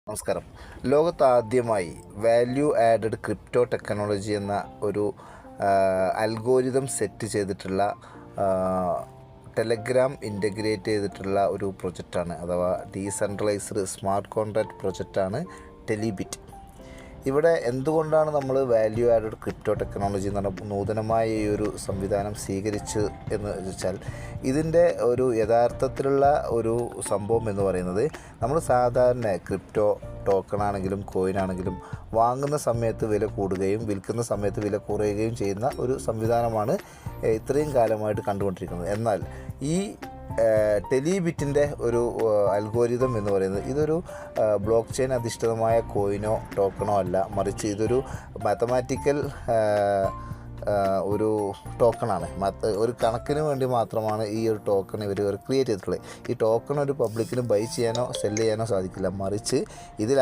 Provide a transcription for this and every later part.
നമസ്കാരം. ലോകത്താദ്യമായി value added crypto technology എന്ന ഒരു അൽഗോരിതം സെറ്റ് ചെയ്തിട്ടുള്ള ടെലഗ്രാം ഇൻ്റഗ്രേറ്റ് ചെയ്തിട്ടുള്ള ഒരു പ്രൊജക്റ്റാണ്, അഥവാ ഡീസെൻട്രലൈസ്ഡ് സ്മാർട്ട് കോൺട്രാക്റ്റ് പ്രൊജക്റ്റാണ് ടെലിബിറ്റ്. ഇവിടെ എന്തുകൊണ്ടാണ് നമ്മൾ വാല്യൂ ആഡഡ് ക്രിപ്റ്റോ ടെക്നോളജി എന്ന് പറഞ്ഞ നൂതനമായ ഈ ഒരു സംവിധാനം സ്വീകരിച്ച് എന്ന് വെച്ചാൽ, ഇതിൻ്റെ ഒരു യഥാർത്ഥത്തിലുള്ള ഒരു സംഭവം എന്ന് പറയുന്നത്, നമ്മൾ സാധാരണ ക്രിപ്റ്റോ ടോക്കണാണെങ്കിലും കോയിനാണെങ്കിലും വാങ്ങുന്ന സമയത്ത് വില കൂടുകയും വിൽക്കുന്ന സമയത്ത് വില കുറയുകയും ചെയ്യുന്ന ഒരു സംവിധാനമാണ് ഇത്രയും കാലമായിട്ട് കണ്ടുകൊണ്ടിരിക്കുന്നത്. എന്നാൽ ഈ ടെലിബിറ്റിൻ്റെ ഒരു അൽഗോരിതം എന്ന് പറയുന്നത്, ഇതൊരു ബ്ലോക്ക് ചെയിൻ അധിഷ്ഠിതമായ കോയിനോ ടോക്കണോ അല്ല, മറിച്ച് ഇതൊരു മാത്തമാറ്റിക്കൽ ഒരു ടോക്കണാണ്. ഒരു കണക്കിന് വേണ്ടി മാത്രമാണ് ഈ ഒരു ടോക്കൺ ഇവർ ക്രിയേറ്റ് ചെയ്തിട്ടുള്ളത്. ഈ ടോക്കൺ ഒരു പബ്ലിക്കിന് ബൈ ചെയ്യാനോ സെല്ല് ചെയ്യാനോ സാധിക്കില്ല, മറിച്ച് ഇതിൽ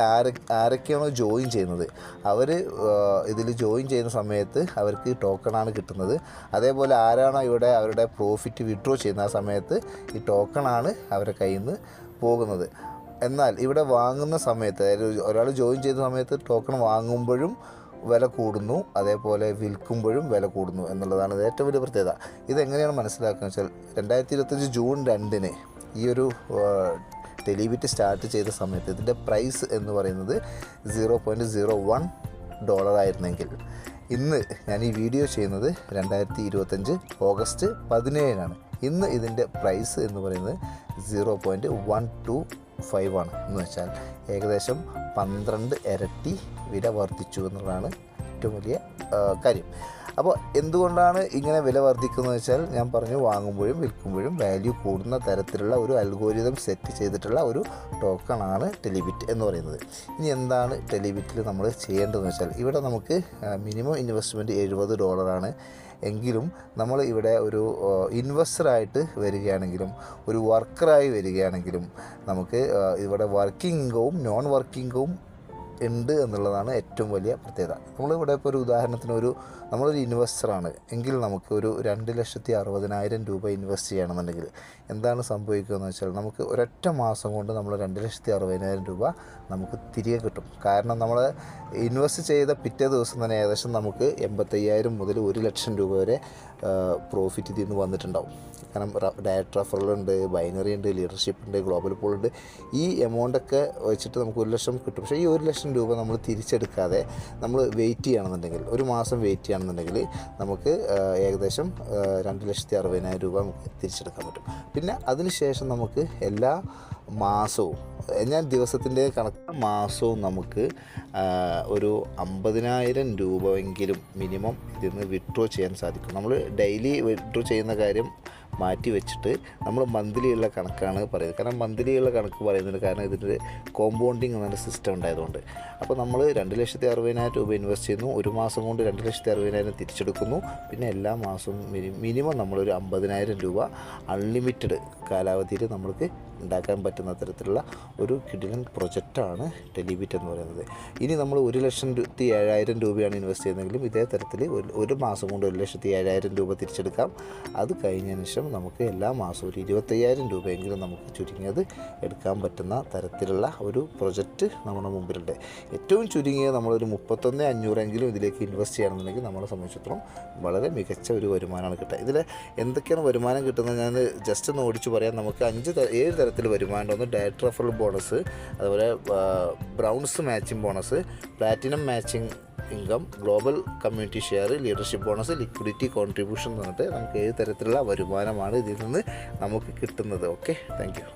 ആരൊക്കെയാണോ ജോയിൻ ചെയ്യുന്നത് അവർ ഇതിൽ ജോയിൻ ചെയ്യുന്ന സമയത്ത് അവർക്ക് ടോക്കണാണ് കിട്ടുന്നത്. അതേപോലെ ആരാണോ ഇവിടെ അവരുടെ പ്രോഫിറ്റ് വിഡ്രോ ചെയ്യുന്ന ആ സമയത്ത് ഈ ടോക്കണാണ് അവരുടെ കയ്യിൽ നിന്ന് പോകുന്നത്. എന്നാൽ ഇവിടെ വാങ്ങുന്ന സമയത്ത്, അതായത് ഒരാൾ ജോയിൻ ചെയ്യുന്ന സമയത്ത് ടോക്കൺ വാങ്ങുമ്പോഴും വില കൂടുന്നു, അതേപോലെ വിൽക്കുമ്പോഴും വില കൂടുന്നു എന്നുള്ളതാണ് ഇത് ഏറ്റവും വലിയ പ്രത്യേകത. ഇതെങ്ങനെയാണ് മനസ്സിലാക്കുക വെച്ചാൽ, 2025 ജൂൺ 2 ഈ ഒരു ടെലിബിറ്റ് സ്റ്റാർട്ട് ചെയ്ത സമയത്ത് ഇതിൻ്റെ പ്രൈസ് എന്ന് പറയുന്നത് $0.01 ആയിരുന്നെങ്കിൽ, ഇന്ന് ഞാൻ ഈ വീഡിയോ ചെയ്യുന്നത് 2025 ഓഗസ്റ്റ് 17 ഇന്ന് ഇതിൻ്റെ പ്രൈസ് എന്ന് പറയുന്നത് 0.125 ആണ്. എന്ന് വെച്ചാൽ ഏകദേശം 12 ഇരട്ടി വില വർദ്ധിച്ചു എന്നുള്ളതാണ് ഏറ്റവും വലിയ കാര്യം. അപ്പോൾ എന്തുകൊണ്ടാണ് ഇങ്ങനെ വില വർദ്ധിക്കുന്നത് വെച്ചാൽ, ഞാൻ പറഞ്ഞു, വാങ്ങുമ്പോഴും വിൽക്കുമ്പോഴും വാല്യൂ കൂടുന്ന തരത്തിലുള്ള ഒരു അൽഗോരിതം സെറ്റ് ചെയ്തിട്ടുള്ള ഒരു ടോക്കണാണ് ടെലിബിറ്റ് എന്ന് പറയുന്നത്. ഇനി എന്താണ് ടെലിബിറ്റിൽ നമ്മൾ ചെയ്യേണ്ടതെന്ന് വെച്ചാൽ, ഇവിടെ നമുക്ക് മിനിമം ഇൻവെസ്റ്റ്മെൻറ്റ് $70 എങ്കിലും നമ്മൾ ഇവിടെ ഒരു ഇൻവെസ്റ്ററായിട്ട് വരികയാണെങ്കിലും ഒരു വർക്കറായി വരികയാണെങ്കിലും നമുക്ക് ഇവിടെ വർക്കിംഗ് ഇൻകവും നോൺ വർക്കിംഗ് ഇൻകവും ഉണ്ട് എന്നുള്ളതാണ് ഏറ്റവും വലിയ പ്രത്യേകത. നമ്മളിവിടെ ഇപ്പോൾ ഒരു ഉദാഹരണത്തിന് നമ്മളൊരു ഇൻവെസ്റ്ററാണ് എങ്കിൽ നമുക്ക് ഒരു $2,60,000 ഇൻവെസ്റ്റ് ചെയ്യണമെന്നുണ്ടെങ്കിൽ എന്താണ് സംഭവിക്കുകയെന്ന് വെച്ചാൽ, നമുക്ക് ഒരൊറ്റ മാസം കൊണ്ട് നമ്മൾ $2,60,000 നമുക്ക് തിരികെ കിട്ടും. കാരണം നമ്മൾ ഇൻവെസ്റ്റ് ചെയ്ത പിറ്റേ ദിവസം തന്നെ ഏകദേശം നമുക്ക് 85,000 മുതൽ $1,00,000 വരെ പ്രോഫിറ്റ് ഇതിൽ നിന്ന് വന്നിട്ടുണ്ടാവും. കാരണം ഡയറക്റ്റ് റെഫറലുണ്ട്, ബൈനറി ഉണ്ട്, ലീഡർഷിപ്പ് ഉണ്ട്, ഗ്ലോബൽ പൂൾ ഉണ്ട്. ഈ എമൗണ്ടൊക്കെ വെച്ചിട്ട് നമുക്ക് $1,00,000 കിട്ടും. പക്ഷേ ഈ $1,00,000 നമ്മൾ തിരിച്ചെടുക്കാതെ നമ്മൾ വെയിറ്റ് ചെയ്യണമെന്നുണ്ടെങ്കിൽ, ഒരു മാസം വെയിറ്റ് ചെയ്യണമെന്നുണ്ടെങ്കിൽ നമുക്ക് ഏകദേശം $2,60,000 നമുക്ക് തിരിച്ചെടുക്കാൻ പറ്റും. പിന്നെ അതിനുശേഷം നമുക്ക് എല്ലാ മാസവും, ഞാൻ ദിവസത്തിൻ്റെ കണക്ക്, മാസവും നമുക്ക് ഒരു $50,000 എങ്കിലും മിനിമം ഇതിൽ നിന്ന് വിഡ്രോ ചെയ്യാൻ സാധിക്കും. നമ്മൾ ഡെയിലി വിഡ്രോ ചെയ്യുന്ന കാര്യം മാറ്റി വെച്ചിട്ട് നമ്മൾ മന്ത്ലി ഉള്ള കണക്കാണ് പറയുന്നത്. കാരണം മന്ത്ലി ഉള്ള കണക്ക് പറയുന്നത് കാരണം ഇതിൻ്റെ കോമ്പൗണ്ടിങ് എന്നൊരു സിസ്റ്റം ഉണ്ടായതുകൊണ്ട്. അപ്പോൾ നമ്മൾ $2,60,000 ഇൻവെസ്റ്റ് ചെയ്യുന്നു, ഒരു മാസം കൊണ്ട് $2,60,000 തിരിച്ചെടുക്കുന്നു. പിന്നെ എല്ലാ മാസവും മിനിമം നമ്മളൊരു $50,000 അൺലിമിറ്റഡ് കാലാവധിയിൽ നമ്മൾക്ക് ഉണ്ടാക്കാൻ പറ്റുന്ന തരത്തിലുള്ള ഒരു കിടിലൻ പ്രൊജക്റ്റാണ് ടെലിബിറ്റ് എന്ന് പറയുന്നത്. ഇനി നമ്മൾ $1,07,000 ഇൻവെസ്റ്റ് ചെയ്യുന്നതെങ്കിലും ഇതേ തരത്തിൽ ഒരു മാസം കൊണ്ട് $1,07,000 തിരിച്ചെടുക്കാം. അത് കഴിഞ്ഞതിന് ശേഷം നമുക്ക് എല്ലാ മാസവും ഒരു $25,000 എങ്കിലും നമുക്ക് ചുരുങ്ങിയത് എടുക്കാൻ പറ്റുന്ന തരത്തിലുള്ള ഒരു പ്രൊജക്റ്റ് നമ്മുടെ മുമ്പിലുണ്ട്. ഏറ്റവും ചുരുങ്ങിയത് നമ്മളൊരു 31,500 എങ്കിലും ഇതിലേക്ക് ഇൻവെസ്റ്റ് ചെയ്യണമെന്നുണ്ടെങ്കിൽ നമ്മളെ സംബന്ധിച്ചിടത്തോളം വളരെ മികച്ച ഒരു വരുമാനമാണ് കിട്ടുക. ഇതിൽ എന്തൊക്കെയാണ് വരുമാനം കിട്ടുന്നത് ഞാൻ ജസ്റ്റ് ഒന്ന് ഓടിച്ച് പറയാം. നമുക്ക് 7 തരത്തിൽ വരുമാനം. ഒന്ന് ഡയറക്റ്റ് റെഫറൽ ബോണസ്, അതുപോലെ browns matching bonus, platinum matching income, global community share, leadership bonus, liquidity contribution എന്ന് പറഞ്ഞിട്ട് നമുക്ക് 7 തരത്തിലുള്ള വരുമാനമാണ് ഇതിൽ നിന്ന് നമുക്ക് കിട്ടുന്നത്. Okay, thank you.